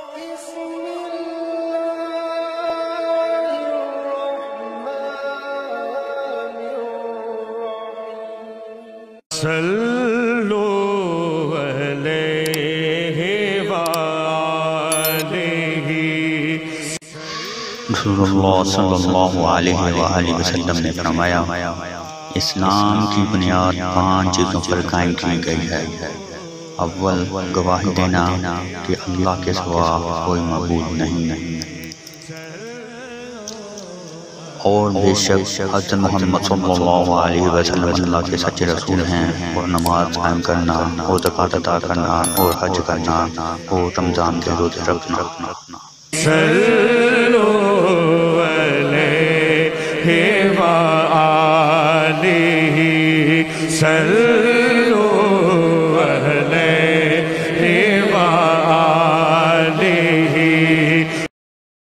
صلو علیہ وآلہ رسول اللہ صلی اللہ علیہ وآلہ وسلم نے فرمایا اسلام کی بنیاد 5 چیزوں پر قائم کی گئی ہے۔ اول گواہی دینا کہ اللہ کے سوا کوئی معبود نہیں اور بے شک حضرت محمد صلی اللہ علیہ وسلم اللہ کے سچے رسول ہیں، اور نماز قائم کرنا اور زکوٰۃ ادا کرنا اور حج کرنا اور رمضان کے روزے رکھنا۔